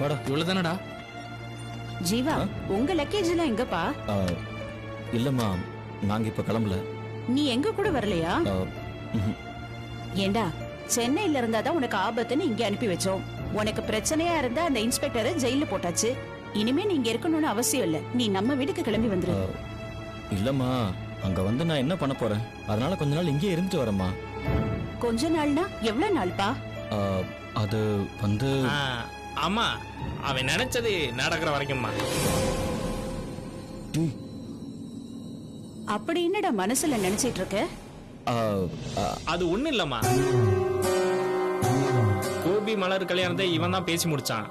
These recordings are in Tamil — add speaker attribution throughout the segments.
Speaker 1: வாடா.
Speaker 2: இவ்வளவுதானடா?
Speaker 3: ஜீவா, உங்க லக்கேஜ் எல்லாம் எங்கப்பா?
Speaker 1: இல்லம்மா, நாங்க இப்ப கிளம்பல.
Speaker 3: நீ எங்க கூட வரலையா?
Speaker 1: ம்ஹும்.
Speaker 3: ஏண்டா, சென்னையில இருந்தாதான் உனக்கு ஆபத்துன்னு இங்க அனுப்பி வச்சோம். உனக்கு பிரச்சனையா இருந்தா அந்த இன்ஸ்பெக்டரை ஜெயில போட்டாச்சு. இனிமே நீ இங்க இருக்கணும்னு அவசியம் இல்ல. நீ நம்ம வீட்டுக்கு கிளம்பி வந்துரு.
Speaker 1: இல்லம்மா, அங்க வந்து நான் என்ன பண்ண போறேன்? அதனால கொஞ்ச நாள் இங்கே இருந்துட்டு வரேம்மா.
Speaker 3: கொஞ்ச நாள்னா எவ்வளவு நாள்பா?
Speaker 1: அது வந்து
Speaker 2: ஆமா, அவன் நினைச்சது நடக்கிற வரைக்கும்மா.
Speaker 3: அப்படி என்னடா மனசுல நினைச்சிட்டு இருக்க?
Speaker 2: அது ஒண்ணு இல்லம்மா. கோபி மலர் கல்யாணத்தை இவன் தான் பேசி முடிச்சான்.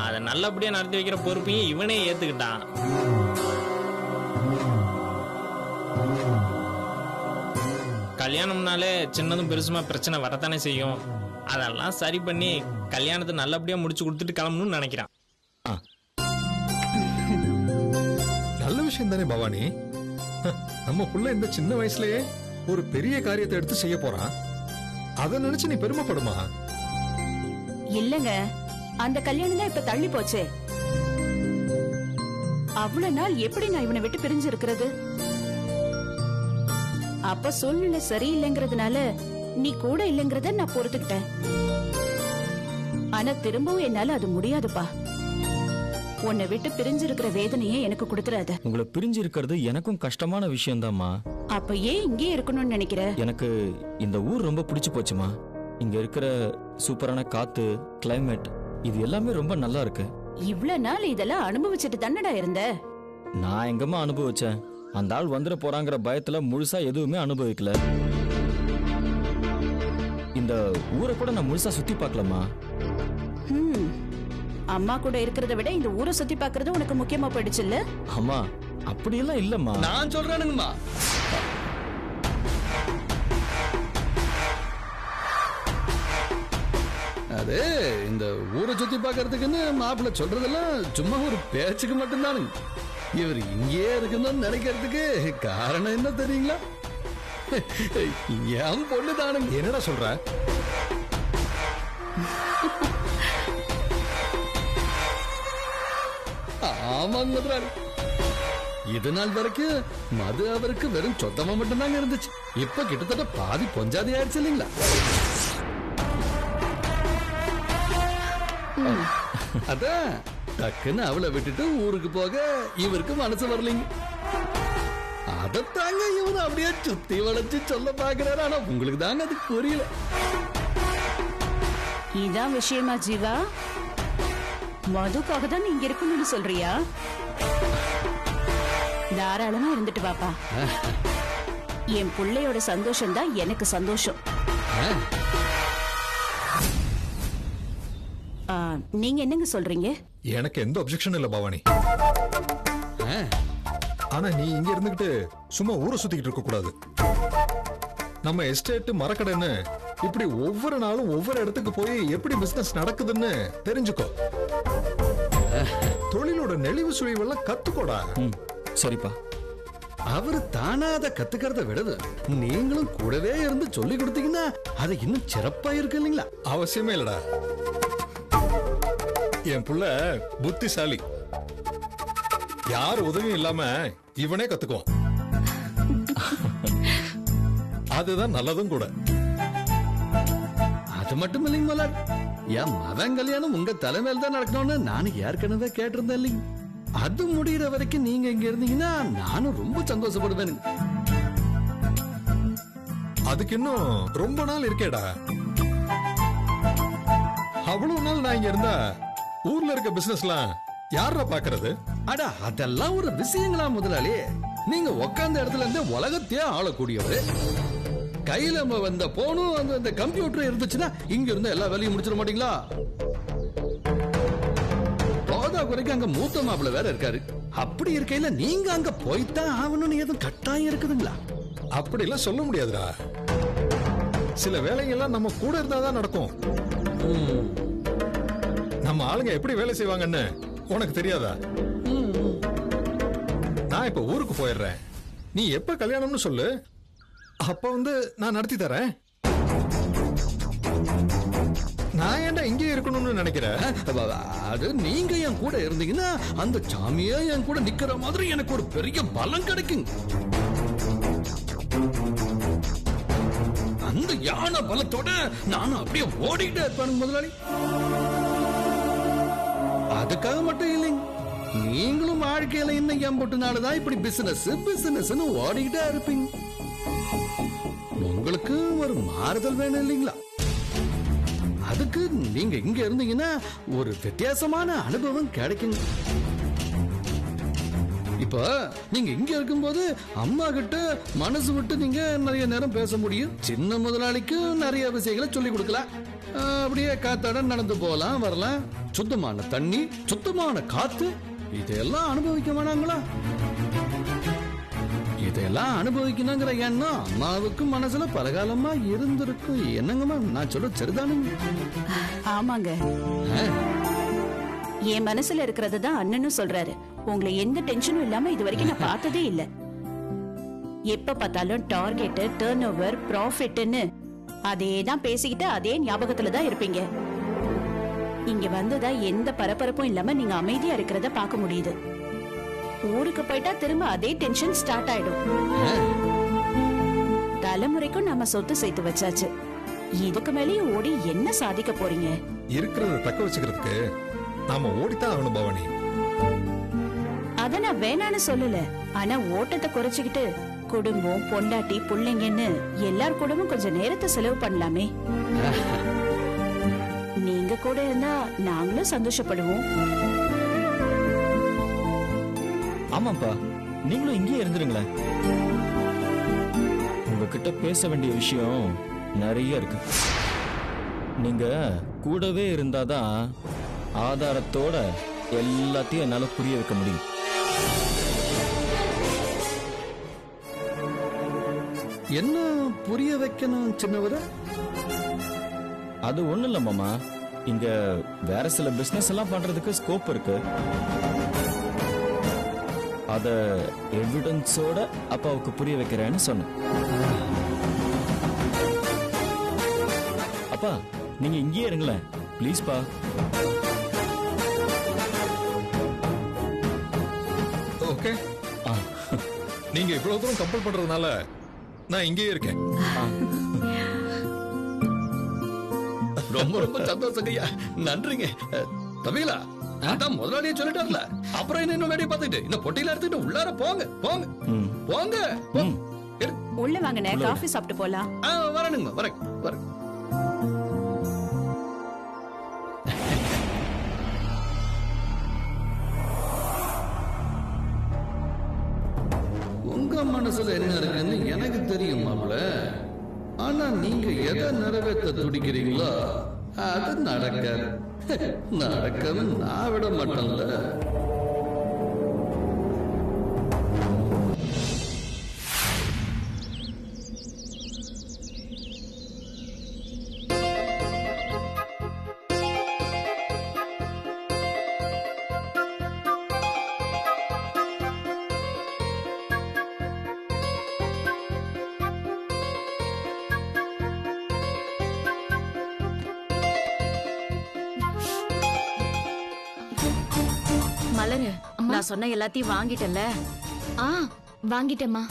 Speaker 2: அதை நல்லபடியா நடத்தி வைக்கிற பொறுப்பையும் இவனே ஏத்துக்கிட்டான். கல்யாணம்னாலே சின்னதும் பெருசுமா பிரச்சனை வரத்தானே செய்யும். அதெல்லாம் சரி பண்ணி கல்யாணத்தை நல்லபடியா முடிச்சு கொடுத்துட்டு கிளம்பணும்னு நினைக்கிறான்.
Speaker 4: நல்ல விஷயம் தானே பவானி. நம்ம புள்ள இந்த சின்ன வயசுலயே ஒரு பெரிய காரியத்தை எடுத்து செய்ய போறான். அத நினைச்சு நீ பெருமைப்படுமா?
Speaker 3: இல்லங்க, அந்த கல்யாணம் தான் இப்ப தள்ளி போச்சே. அவ்வளவு நாள் எப்படி நான் இவனை விட்டு பிரிஞ்சு இருக்கிறது? அப்ப சூழ்நிலை சரியில்லைங்கிறதுனால நீ கூட இல்லைங்கிறத நான் பொறுத்துக்கிட்டேன். ஆனா திரும்பவும் என்னால அது முடியாதுப்பா. உன்னை விட்டு பிரிஞ்சு இருக்கிற வேதனையே எனக்கு கொடுத்துறாத.
Speaker 1: உங்களை பிரிஞ்சு இருக்கிறது எனக்கும் கஷ்டமான விஷயம்தாம்மா.
Speaker 3: அப்ப ஏன் இங்கே இருக்கணும்னு நினைக்கிற?
Speaker 1: எனக்கு இந்த ஊர் ரொம்ப பிடிச்சு போச்சுமா. இங்க இருக்கிற சூப்பரான காத்து, கிளைமேட், இது எல்லாமே ரொம்ப நல்லா இருக்கு.
Speaker 3: இவ்வளவு நாள் இதெல்லாம் அனுபவிச்சுட்டு தானடா இருந்த?
Speaker 1: நான் எங்கம்மா அனுபவிச்சேன்? அந்த ஆள் வந்துட போறாங்கிற பயத்துல முழுசா எதுவுமே அனுபவிக்கல. இந்த ஊரை கூட நான் முழுசா சுத்தி பார்க்கலமா.
Speaker 3: அம்மா கூட இருக்கிறத விட இந்த ஊரை சுத்தி பார்க்கிறது உனக்கு முக்கியமா போயிடுச்சு இல்ல?
Speaker 1: அம்மா, அப்படியெல்லாம் இல்லம்மா.
Speaker 5: நான் சொல்றேனுங்கம்மா. அது இந்த ஊரை சுத்தி பாக்கிறதுக்குன்னு மாப்பிள்ள சொல்றதெல்லாம் சும்மா ஒரு பேச்சுக்கு மட்டும்தானுங்க. இவர் இங்கேயே இருக்கணும்னு நினைக்கிறதுக்கு காரணம் என்ன தெரியுங்களா? என் பொண்ணு தானுங்க.
Speaker 4: என்னடா சொல்ற?
Speaker 5: ஆமாங்க முதலாளி. இது நாள் வரைக்கும் மது அவருக்கு வெறும் சொந்தமா மட்டும்தாங்க இருந்துச்சு. இப்ப கிட்டத்தட்ட பாதி பொஞ்சாதி ஆயிடுச்சு இல்லைங்களா? அதான் டக்குன்னு அவளை விட்டுட்டு ஊருக்கு போக இவருக்கு மனசு வரலைங்க. அதத்தாங்க இவரு அப்படியே சுத்தி வளைச்சு சொல்ல பாக்குறாரு. ஆனா உங்களுக்கு தாங்க அது புரியல.
Speaker 3: இதான் விஷயமா ஜீவா? மதுக்காக தான் நீங்க இருக்கணும்னு சொல்றியா? தாராளமா இருந்துட்டு பாப்பா. என் பிள்ளையோட சந்தோஷம் தான் எனக்கு சந்தோஷம். நீங்க என்னங்க சொல்றீங்க?
Speaker 4: எனக்கு எந்த அப்செக்ஷன் இல்ல பவானி. ஆனா நீ இங்க இருந்துகிட்டு சும்மா ஊரை சுத்திக்கிட்டு இருக்க கூடாது. நம்ம எஸ்டேட், மரக்கடைன்னு இப்படி ஒவ்வொரு நாளும் ஒவ்வொரு இடத்துக்கு போய் எப்படி பிசினஸ் நடக்குதுன்னு தெரிஞ்சுக்கோ. தொழிலோட நெளிவு சுழிவெல்லாம் கத்துக்கோடா.
Speaker 1: சரிப்பா.
Speaker 5: அவரு தானா அதை கத்துக்கிறத விடுது நீங்களும் கூடவே இருந்து சொல்லி கொடுத்தீங்கன்னா அது இன்னும் சிறப்பா இருக்கு இல்லைங்களா?
Speaker 4: அவசியமே இல்லடா. என் புள்ள புத்திசாலி. யார் உதவியும் இல்லாம இவனே கத்துக்குவான். அதுதான் நல்லதும் கூட.
Speaker 5: அது மட்டும் இல்லைங்க மலர், என் மதம் கல்யாணம் உங்க தலைமையில தான் நடக்கணும்னு நானும் ஏற்கனவே கேட்டிருந்தேன் இல்லைங்க. அது முடிகிற வரைக்கும் நீங்க இங்க இருந்தீங்கன்னா நானும் ரொம்ப சந்தோஷப்படுவேனுங்க.
Speaker 4: அதுக்கு இன்னும் ரொம்ப நாள் இருக்கேடா. அவ்வளவு நாள் நான் இங்க இருந்தா ஊர்ல இருக்க பிசினஸ்லாம் யாரா பாக்குறது?
Speaker 5: அட அதெல்லாம் ஒரு விஷயங்களா முதலாளி? நீங்க உட்கார்ந்த இடத்துல இருந்து உலகத்தையே ஆளக்கூடியவர். கையில வந்த போனும் அந்த கம்ப்யூட்டர் இருந்துச்சுன்னா இங்க இருந்து எல்லா வேலையும் முடிச்சிட மாட்டீங்களா? போதா குறைக்கு அங்க மூத்த மாப்பிள்ள வேற இருக்காரு. அப்படி இருக்கையில நீங்க அங்க போய்தான் ஆகணும்னு எதுவும் கட்டாயம் இருக்குதுங்களா?
Speaker 4: அப்படி எல்லாம் சொல்ல முடியாதுடா. சில வேலைகள்லாம் நம்ம கூட இருந்தாதான் நடக்கும். நம்ம ஆளுங்க எப்படி வேலை செய்வாங்கன்னு உனக்கு தெரியாதா? நான் இப்ப ஊருக்கு போயிடுறேன். நீ எப்ப கல்யாணம்னு சொல்லு, அப்ப வந்து நான் நடத்தி தரேன். நான் ஏன்டா இங்கே இருக்கணும்னு நினைக்கிறேன்?
Speaker 5: அது நீங்க என் கூட இருந்தீங்கன்னா அந்த சாமியே என் கூட நிக்கிற மாதிரி எனக்கு ஒரு பெரிய பலம் கிடைக்கும். அந்த யானை பலத்தோட நானும் அப்படியே ஓடிக்கிட்டே இருப்பேன் முதலாளி. அதுக்காக மட்டும் இல்லைங்க, நீங்களும் வாழ்க்கையில இன்னும் எம்பட்டு நாளுதான் இப்படி பிசினஸ் ஓடிக்கிட்டே இருப்பீங்க. உங்களுக்கு ஒரு மாறுதல் வேணும் இல்லைங்களா? அதுக்கு நீங்க இங்க இருந்தீங்கன்னா ஒரு வித்தியாசமான அனுபவம் கிடைக்குங்க. இப்ப நீங்க இங்க இருக்கும்போது அம்மா கிட்ட மனசு விட்டு நீங்க நிறைய நேரம் பேச முடியும். சின்ன முதலாளிக்கு நிறைய விஷயங்களை சொல்லி கொடுக்கலாம். அப்படியே காத்தாட நடந்து போகலாம் வரலாம். சுத்தமான தண்ணி, சுத்தமான காத்து, இதெல்லாம் அனுபவிக்க வேணாங்களா? இதெல்லாம் அனுபவிக்கணுங்கிற எண்ணம் அம்மாவுக்கு மனசுல பலகாலமா இருந்திருக்கும். என்னங்கம்மா நான் சொல்ற சரிதானுங்க?
Speaker 3: ஆமாங்க, என் மனசுல இருக்கிறது தான் அண்ணனும் சொல்றாரு. உங்களை எந்த டென்ஷனும் இல்லாம இது வரைக்கும் நான் பார்த்ததே இல்ல. எப்ப பார்த்தாலும் டார்கெட், டர்ன் ஓவர், ப்ராஃபிட்னு அதே தான் பேசிக்கிட்டு அதே ஞாபகத்துல தான் இருப்பீங்க. இங்க வந்ததா எந்த பரபரப்பும் இல்லாம நீங்க அமைதியா இருக்கிறத பார்க்க முடியுது. ஊருக்கு போயிட்டா திரும்ப அதே டென்ஷன் ஸ்டார்ட் ஆயிடும். தலைமுறைக்கும் நாம சொத்து சேர்த்து வச்சாச்சு. இதுக்கு மேலேயும் ஓடி என்ன சாதிக்க போறீங்க?
Speaker 4: இருக்கிறத தக்க வச்சுக்கிறதுக்கு நாம ஓடித்தான் ஆகணும் பவானி.
Speaker 3: அத நான் வேணான்னு சொல்லல. ஆனா ஓட்டத்தை குறைச்சுக்கிட்டு குடும்பம், பொண்டாட்டி, பிள்ளைங்கன்னு எல்லார் கூடவும் கொஞ்சம் நேரத்தை செலவு பண்ணலாமே. நீங்க கூட இருந்தா நாங்களும் சந்தோஷப்படுவோம்.
Speaker 1: ஆமாப்பா, நீங்களும் இங்கேயே இருந்துருங்களேன். உங்ககிட்ட பேச வேண்டிய விஷயம் நிறைய இருக்கு. நீங்க கூடவே இருந்தாதான் ஆதாரத்தோட எல்லாத்தையும் என்னால புரிய வைக்க முடியும்.
Speaker 5: என்ன புரிய வைக்கணும் சின்னவர?
Speaker 1: அது ஒண்ணு இல்ல மாமா, இங்க வேற சில பிசினஸ் எல்லாம் பண்றதுக்கு ஸ்கோப் இருக்கு. அத எவிடன்ஸோட அப்பாவுக்கு புரிய வைக்கிறேன்னு சொன்னேன். அப்பா, நீங்க இங்கேயே இருங்களேன் ப்ளீஸ் பா.
Speaker 4: ஓகே, நீங்க இவ்வளவு தூரம் கம்பல் பண்றதுனால நான் இங்கேயே இருக்கேன்.
Speaker 5: ரொம்ப ரொம்ப சந்தோஷம் ஐயா, நன்றிங்க. தம்பிகளா, அதான் முதலாளியே சொல்லிட்டார்ல, அப்புறம் என்ன இன்னும் வேலையை பார்த்துட்டு இந்த பொட்டியில எடுத்துட்டு உள்ளார போங்க போங்க போங்க.
Speaker 3: உள்ள வாங்கண்ணே, காஃபி சாப்பிட்டு போலாம்.
Speaker 5: வரணுங்க, வரேன் வரேன். உங்க மனசுல என்ன இருக்குன்னு எனக்கு தெரியும் மாப்பிள. ஆனா நீங்க எதை நிறைவேற்ற துடிக்கிறீங்களோ அது நடக்காது. நடக்கவே நான் விட மாட்டேன்ல.
Speaker 6: மலரு, நான் சொன்ன எல்லாத்தையும் வாங்கிட்டல?
Speaker 7: வாங்கிட்டேம்மா.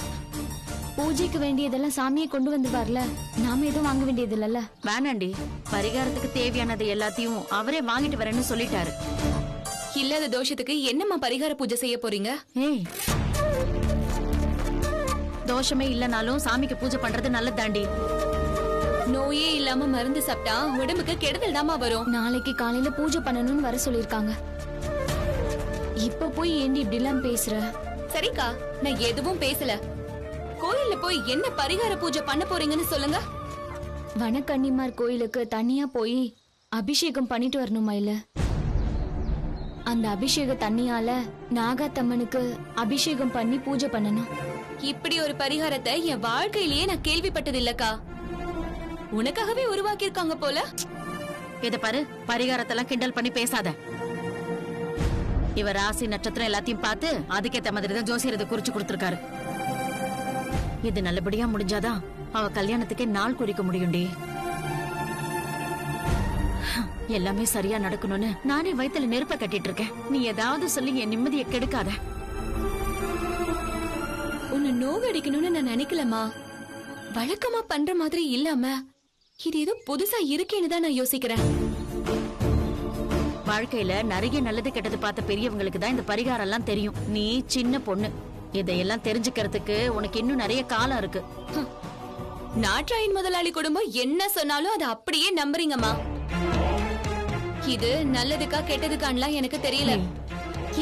Speaker 7: பூஜைக்கு வேண்டியதெல்லாம் சாமியை கொண்டு வந்துருவார்ல, நாம எதுவும் வாங்க வேண்டியது இல்லல்ல.
Speaker 6: வேணாண்டி, பரிகாரத்துக்கு தேவையானது எல்லாத்தையும் அவரே வாங்கிட்டு வரேன்னு சொல்லிட்டாரு.
Speaker 7: இல்லாத தோஷத்துக்கு என்னம்மா பரிகார பூஜை செய்ய போறீங்க?
Speaker 6: ஏய், தோஷமே இல்லனாலும் சாமிக்கு பூஜை பண்றது நல்லதாண்டி.
Speaker 7: நோயே இல்லாம மருந்து சாப்பிட்டா உடம்புக்கு கெடுதல் தாமா வரும். நாளைக்கு காலையில பூஜை பண்ணணும்னு வர சொல்லிருக்காங்க. இப்ப போய் ஏண்டி இப்படி எல்லாம் பேசுற? சரிக்கா, நான் எதுவும் பேசல. கோயில்ல போய் என்ன பரிகார பூஜை பண்ண போறீங்கன்னு சொல்லுங்க. வனக்கன்னிமார் கோயிலுக்கு தனியா போய் அபிஷேகம் பண்ணிட்டு வரணுமா? இல்ல அந்த அபிஷேக தண்ணியால நாகாத்தம்மனுக்கு அபிஷேகம் பண்ணி பூஜை பண்ணணும். இப்படி ஒரு பரிகாரத்தை என் வாழ்க்கையிலேயே நான் கேள்விப்பட்டது இல்லக்கா. உனக்காகவே உருவாக்கி இருக்காங்க போல.
Speaker 6: இத பாரு, பரிகாரத்தெல்லாம் கிண்டல் பண்ணி பேசாத. இவ ராசி நட்சத்திரம் எல்லாத்தையும் பார்த்து அதுக்கேத்த மாதிரி தான் ஜோசியர் இதை குறிச்சு கொடுத்திருக்காரு. இது நல்லபடியா முடிஞ்சாதான் அவ கல்யாணத்துக்கே நாள் குறிக்க முடியும்டி. எல்லாமே சரியா நடக்கணும்னு நானே வயித்துல நெருப்ப கட்டிட்டு இருக்கேன். நீ ஏதாவது சொல்லி என் நிம்மதியை கெடுக்காத.
Speaker 7: உன்னை நோகடிக்கணும்னு நான் நினைக்கலமா. வழக்கமா பண்ற மாதிரி இல்லாம இது ஏதோ புதுசா இருக்கேன்னு தான் நான் யோசிக்கிறேன்.
Speaker 6: வாழ்க்கையில நிறைய நல்லது கெட்டது பார்த்த பெரியவங்களுக்கு தான் இந்த பரிகாரம் எல்லாம் தெரியும். நீ சின்ன பொண்ணு, இதையெல்லாம் தெரிஞ்சுக்கிறதுக்கு உனக்கு இன்னும் நிறைய காலம் இருக்கு.
Speaker 7: நாட்ராயின் முதலாளி குடும்பம் என்ன சொன்னாலும் அதை அப்படியே நம்புறீங்கம்மா. இது நல்லதுக்கா கெட்டதுக்கான்லாம் எனக்கு தெரியல.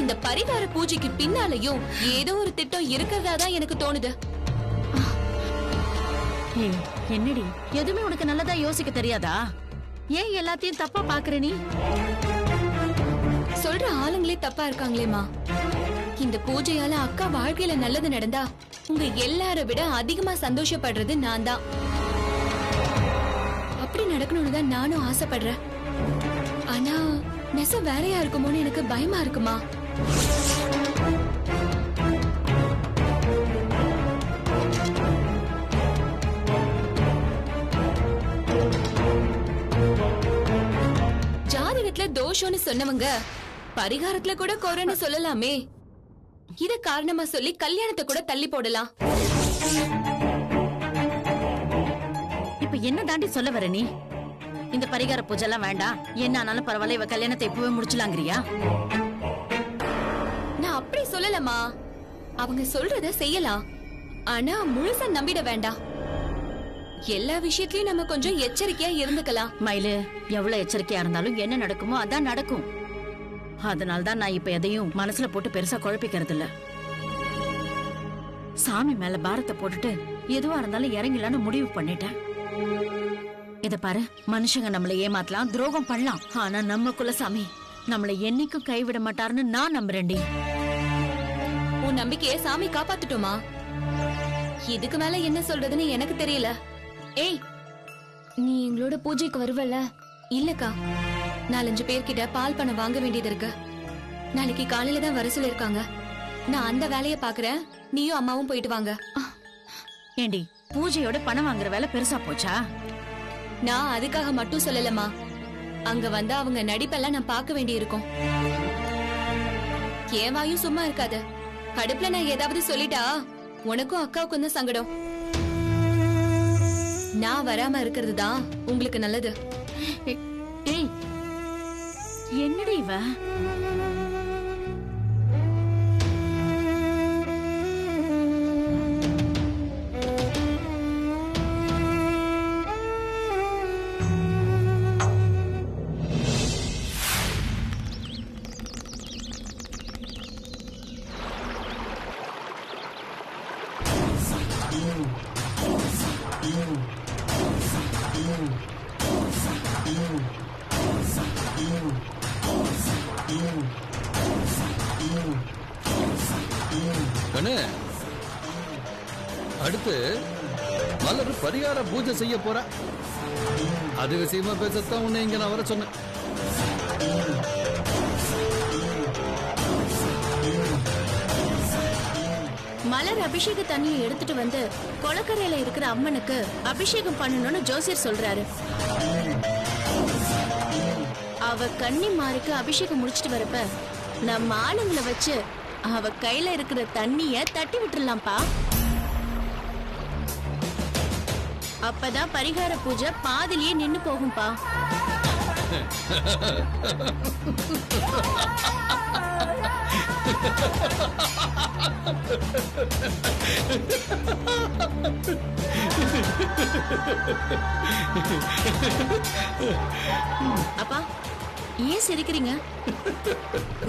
Speaker 7: இந்த பரிகார பூஜைக்கு பின்னாலையும் ஏதோ ஒரு திட்டம் இருக்கிறதா தான் எனக்கு தோணுது.
Speaker 6: ஏய், என்னடி எதுவுமே உனக்கு நல்லதா யோசிக்க தெரியாதா? ஏன் எல்லாத்தையும் தப்பா பாக்குற நீ?
Speaker 7: சொல்ற ஆளுங்களே தப்பா இருக்காங்களேமா. இந்த பூஜையால அக்கா வாழ்க்கையில நல்லது நடந்தா உங்க எல்லார விட அதிகமா சந்தோஷப்படுறது நான் தான். அப்படி நடக்கணும்னு தான் நானும் ஆசைப்படுறேன். ஆனா நெசம் வேறையா இருக்குமோன்னு எனக்கு பயமா இருக்குமா. ஜாதகத்துல தோஷம்னு சொன்னவங்க பரிகாரத்துல கூட குறைன்னு சொல்லலாமே. இத காரணமா சொல்லி கல்யாணத்தை கூட தள்ளி போடலாம்.
Speaker 6: இப்ப என்ன தாண்டி சொல்ல வர நீ? இந்த பரிகார பூஜை எல்லாம் வேண்டாம், என்ன ஆனாலும் பரவாயில்ல, இவ கல்யாணத்தை இப்பவே முடிச்சலாங்கிறியா?
Speaker 7: நான் அப்படி சொல்லலமா. அவங்க சொல்றத செய்யலாம், ஆனா முழுசா நம்பிட வேண்டாம். எல்லா விஷயத்திலயும் நம்ம கொஞ்சம் எச்சரிக்கையா இருந்துக்கலாம்.
Speaker 6: மயிலு, எவ்வளவு எச்சரிக்கையா இருந்தாலும் என்ன நடக்குமோ அதான் நடக்கும். அதனால்தான் நான் இப்ப எதையும் மனசுல போட்டு பெருசா குழப்பிக்கிறது இல்ல. சாமி மேல பாரத்தை போட்டுட்டு எதுவா இருந்தாலும் இறங்கலான்னு முடிவு பண்ணிட்டேன். இத பாரு, மனுஷங்க நம்மளை ஏமாத்தலாம், துரோகம் பண்ணலாம், ஆனா நம்ம குலசாமி நம்மளை என்னைக்கும் கைவிட மாட்டாருன்னு நான் நம்புறேன்டி.
Speaker 7: உன் நம்பிக்கையை சாமி காப்பாத்துட்டோமா? இதுக்கு மேல என்ன சொல்றதுன்னு எனக்கு தெரியல. ஏய், நீ எங்களோட பூஜைக்கு வருவல? இல்லக்கா, 4-5 பேர்கிட்ட பால் பணம் வாங்க வேண்டியது இருக்கு. நாளைக்கு காலையில தான் வர சொல்லிருக்காங்க. நான் அந்த வேலையை பாக்குறேன், நீயும் அம்மாவும் போயிட்டு வாங்க.
Speaker 6: ஏண்டி, பூஜையோட பணம் வாங்குற வேலை பெருசா போச்சா?
Speaker 7: நான் அதுக்காக மட்டும் சொல்லலமா. அங்க வந்தா அவங்க நடிப்பெல்லாம் நான் பார்க்க வேண்டி இருக்கும். என் வாயும் சும்மா இருக்காது. கடுப்புல நான் ஏதாவது சொல்லிட்டா உனக்கும் அக்காவுக்கும் தான் சங்கடம். நான் வராம இருக்கிறது தான் உங்களுக்கு நல்லது.
Speaker 6: ஏய், என்னடி இவ?
Speaker 5: கண்ணு, அடுத்து மலர் பரிகார பூஜை செய்ய போற. அது விஷயமா பேசத்தான் உன்னை இங்க நான் வர சொன்னேன்.
Speaker 3: மலர் அபிஷேக தண்ணியை எடுத்துட்டு வந்து கொளக்கரையில இருக்கிற அம்மனுக்கு அபிஷேகம் பண்ணணும்னு ஜோசியர் சொல்றாரு. அவ கன்னிமாருக்கு அபிஷேகம் முடிச்சிட்டு வரப்ப நம்ம ஆளுங்களை வச்சு அவ கையில இருக்கிற தண்ணிய தட்டி விட்டுறலாம்ப்பா. அப்பதான் பரிகார பூஜை பாதிலேயே நின்னு போகும்பா. அப்பா, ஏன் சிரிக்கிறீங்க?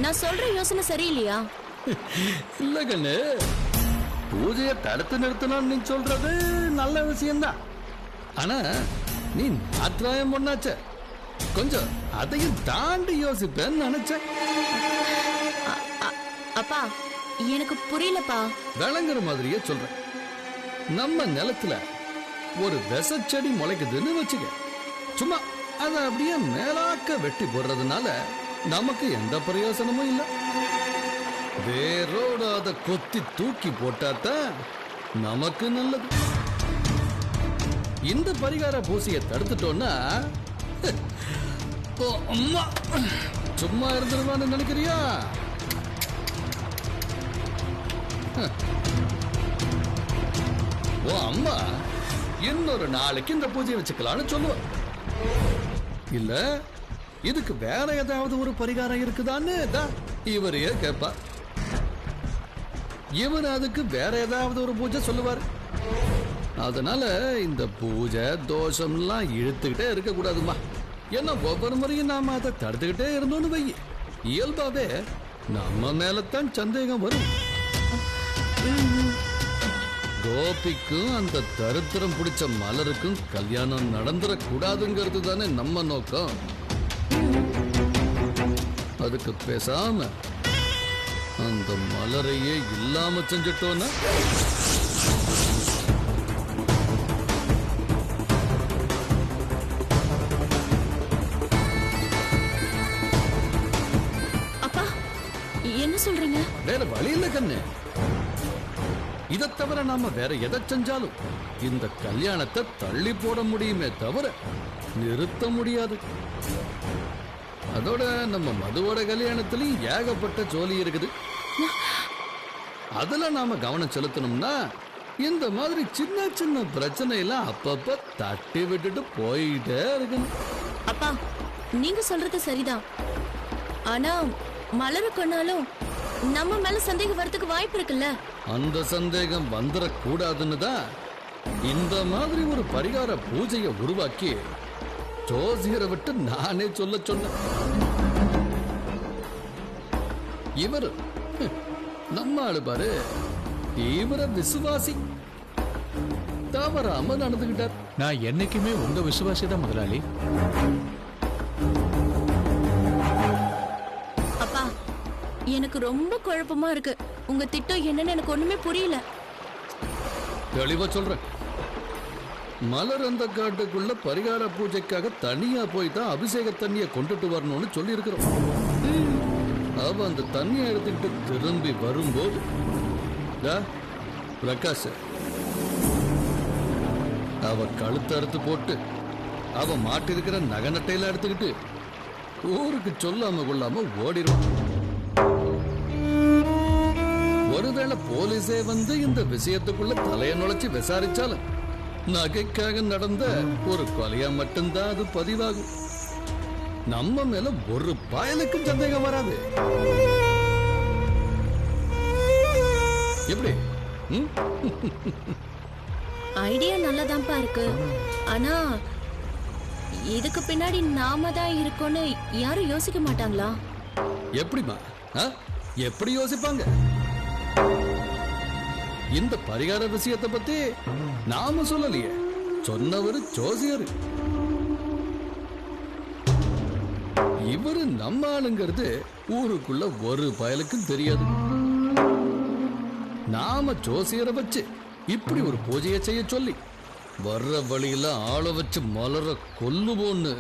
Speaker 3: நான் சொல்ற யோசனை சரியில்லையா?
Speaker 5: இல்ல கண்ணு, பூஜையை தடுத்து நிறுத்தணும் நீ சொல்றது நல்ல விஷயம்தான். ஆனா நீ நாத்திராயம் பொண்ணாச்ச, கொஞ்சம் அதையும் தாண்டி யோசிப்பேன்னு நினைச்சேன்.
Speaker 3: அப்பா, எனக்கு புரியலப்பா.
Speaker 5: விளங்குற மாதிரியே சொல்றேன். நம்ம நிலத்துல ஒரு விசச்செடி முளைக்குதுன்னு வச்சுக்க, சும்மா அதை அப்படியே மேலாக்க வெட்டி போடுறதுனால நமக்கு எந்த பிரயோசனமும் இல்லை. வேரோட அதை கொத்தி தூக்கி போட்டாதான் நமக்கு நல்லது. இந்த பரிகார பூசையை தடுத்துட்டோம்னா ஓ அம்மா, சும்மா இருந்துருவான்னு நினைக்கிறியா? ஓ அம்மா இன்னொரு நாளைக்கு இந்த பூஜையை வச்சுக்கலாம்னு சொல்லுவ. இல்ல இதுக்கு வேற ஏதாவது ஒரு பரிகாரம் இருக்குதான்னு இவரையே கேட்பா. இவர் அதுக்கு வேற ஏதாவது ஒரு பூஜை சொல்லுவார். அதனால இந்த பூஜை தோஷம்லாம் இழுத்துக்கிட்டே இருக்க கூடாதுமா. ஏன்னா ஒவ்வொரு முறையும் நாம அதை தடுத்துக்கிட்டே இருந்தோம்னு வை, இயல்பாவே நம்ம மேலத்தான் சந்தேகம் வரும். கோபிக்கும் அந்த தரித்திரம் பிடிச்ச மலருக்கும் கல்யாணம் நடந்துடக்கூடாதுங்கிறது தானே நம்ம நோக்கம். அதுக்கு பேசாம அந்த மலரையே இல்லாம செஞ்சிட்டோன்னா
Speaker 6: அப்பா என்ன சொல்றீங்க?
Speaker 5: வேற வழி இல்ல கண்ணு. இதை தவிர நாம வேற எதை செஞ்சாலும் இந்த கல்யாணத்தை தள்ளி போட முடியுமே தவிர நிறுத்த முடியாது. அதோட நம்ம மதுவோட கல்யாணத்திலையும் ஏகப்பட்ட ஜோலி இருக்குது. அதுல நாம கவனம் செலுத்தணும்னா இந்த மாதிரி சின்ன சின்ன பிரச்சனை எல்லாம் அப்பப்ப தட்டி விட்டுட்டு போயிட்டே இருக்கணும்.
Speaker 6: அப்பா நீங்க சொல்றது சரிதான். ஆனா மலருக்குனாலும் நம்ம மேல சந்தேகம் வரதுக்கு வாய்ப்பு இருக்குல்ல.
Speaker 5: அந்த சந்தேகம் வந்துடக்கூடாதுன்னு தான் இந்த மாதிரி ஒரு பரிகார பூஜையை உருவாக்கி ஜோசியரை விட்டு நானே சொல்ல சொன்னேன். இவர் நம்ம ஆளு பாரு, இவர விசுவாசி தவறாம நடந்துகிட்டார்.
Speaker 8: நான் என்னைக்குமே உங்க விசுவாசி தான் முதலாளி.
Speaker 6: அப்பா எனக்கு ரொம்ப குழப்பமா இருக்கு. உங்க திட்டம் என்னன்னு எனக்கு ஒண்ணுமே புரியல.
Speaker 5: தெளிவா சொல்றேன். மலர் அந்த காட்டுக்குள்ள பரிகார பூஜைக்காக தனியா போய் தான் அபிஷேக தண்ணியை கொண்டுட்டு வரணும்னு சொல்லி இருக்கிறோம். அவ அந்த தண்ணியை எடுத்துக்கிட்டு திரும்பி வரும்போது பிரகாஷ் அவ கழுத்தை அறுத்து போட்டு அவ மாட்டிருக்கிற நகை நட்டையில எடுத்துக்கிட்டு ஊருக்கு சொல்லாம கொள்ளாம ஓடிடுவான். ஒருவேளை போலீஸே வந்து இந்த விஷயத்துக்குள்ள தலையை நுழைச்சு விசாரிச்சாலும் நகைக்காக நடந்த ஒரு கொலையா மட்டும்தான் அது பதிவாகும். நம்ம மேல ஒரு பயலுக்கும் சந்தேகம் வராது. எப்படி?
Speaker 6: ஐடியா நல்லதான்ப்பா இருக்கு. ஆனா இதுக்கு பின்னாடி நாம தான் இருக்கோன்னு யாரும் யோசிக்க மாட்டாங்களா?
Speaker 5: எப்படிமா? எப்படி யோசிப்பாங்க? இந்த பரிகார விஷயத்தை பத்தி நாம சொல்லலையே, சொன்னவர் ஜோசியர். இவரு நம்ம ஆளுங்கிறது ஊருக்குள்ள ஒரு பயலுக்கும் தெரியாது. நாம ஜோசியரை வச்சு இப்படி ஒரு பூஜையை செய்ய சொல்லி வர்ற வழியில ஆளை வச்சு மலர கொல்லுவோன்னு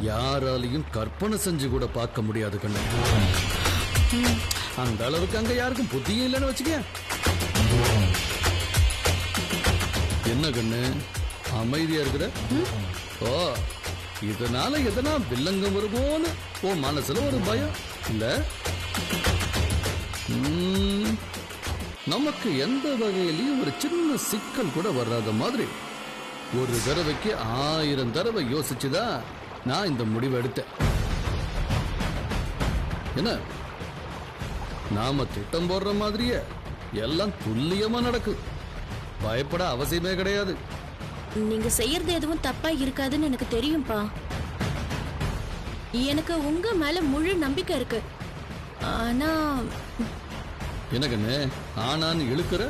Speaker 5: யாராலையும் கற்பனை செஞ்சு கூட பார்க்க முடியாது கண்ணு. அந்த அளவுக்கு அங்க யாருக்கும் புத்தியும் இல்லைன்னு வச்சுக்க. என்ன கண்ணு அமைதியா இருக்கிற? ஓ, இதனால எதனா வில்லங்கம் வருமோன்னு ஓ மனசுல ஒரு பயம் இல்ல? நமக்கு எந்த வகையிலையும் ஒரு சின்ன சிக்கல் கூட வராத மாதிரி ஒரு தடவைக்கு 1000 தடவை யோசிச்சுதான் நான் இந்த முடிவை எடுத்தேன். என்ன நாம திட்டம் போடுற மாதிரியே எல்லாம் துல்லியமா நடக்கும். பயப்பட அவசியமே கிடையாது.
Speaker 6: நீங்க செய்யறது எதுவும் தப்பா இருக்காதுன்னு எனக்கு தெரியும்பா. எனக்கு உங்க மேல முழு நம்பிக்கை இருக்கு. ஆனா
Speaker 5: எனக்குன்னு ஆனான்னு இழுக்கிற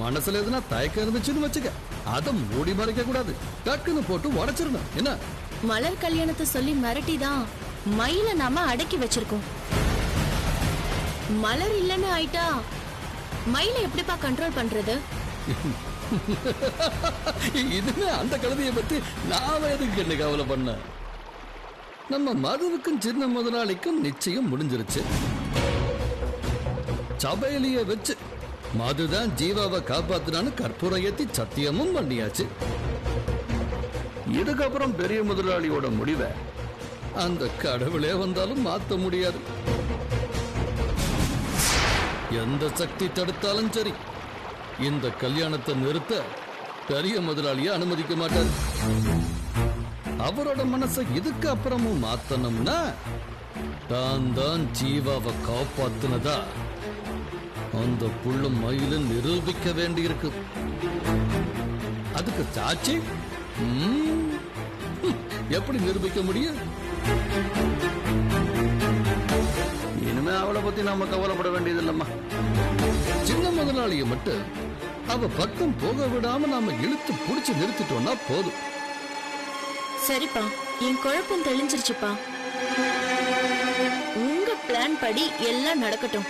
Speaker 5: மனசுல எதுனா தயக்கம் இருந்துச்சுன்னு வச்சுக்க, அதை மூடி மறைக்க கூடாது. டக்குன்னு போட்டு உடைச்சிடணும். என்ன
Speaker 6: மலர் கல்யாணத்தை சொல்லி மிரட்டிதான் மயில நாம அடக்கி வச்சிருக்கோம். மலர் இல்லன்னு ஆயிட்டா மயில எப்படிப்பா கண்ட்ரோல் பண்றது?
Speaker 5: இதுன்னு அந்த கழுதையை பத்தி நாம எதுக்கு என்ன கவலை பண்ண? நம்ம மதுவுக்கும் சின்ன முதலாளிக்கும் நிச்சயம் முடிஞ்சிருச்சு. சபையிலேயே வச்சு மதுதான் ஜீவாவை காப்பாத்தினான்னு கற்பூரம் ஏத்தி சத்தியமும் பண்ணியாச்சு. இதுக்கப்புறம் பெரிய முதலாளியோட முடிவை அந்த கடவுளே வந்தாலும் மாத்த முடியாது. எந்த சக்தி தடுத்தாலும் சரி, இந்த கல்யாணத்தை நிறுத்த பெரிய முதலாளியை அனுமதிக்க மாட்டார். அவரோட மனசை இதுக்கு அப்புறமும் மாத்தணும்னா தான் ஜீவாவை காப்பாத்துனதா அந்த புள்ள மயில நிரூபிக்க வேண்டியிருக்கு. அதுக்கு சாட்சி எப்படி நிரூபிக்க முடியும்? இனிமே அவளை பத்தி நாம கவலைப்பட வேண்டியது இல்லம்மா. சின்ன முதலாளியை மட்டும் அவ பக்கம் போக விடாம நாம இழுத்து புடிச்சு நிறுத்திட்டோம்னா போதும்.
Speaker 6: சரிப்பா, என் குழப்பம் தெளிஞ்சிருச்சுப்பா. உங்க பிளான் படி எல்லாம் நடக்கட்டும்.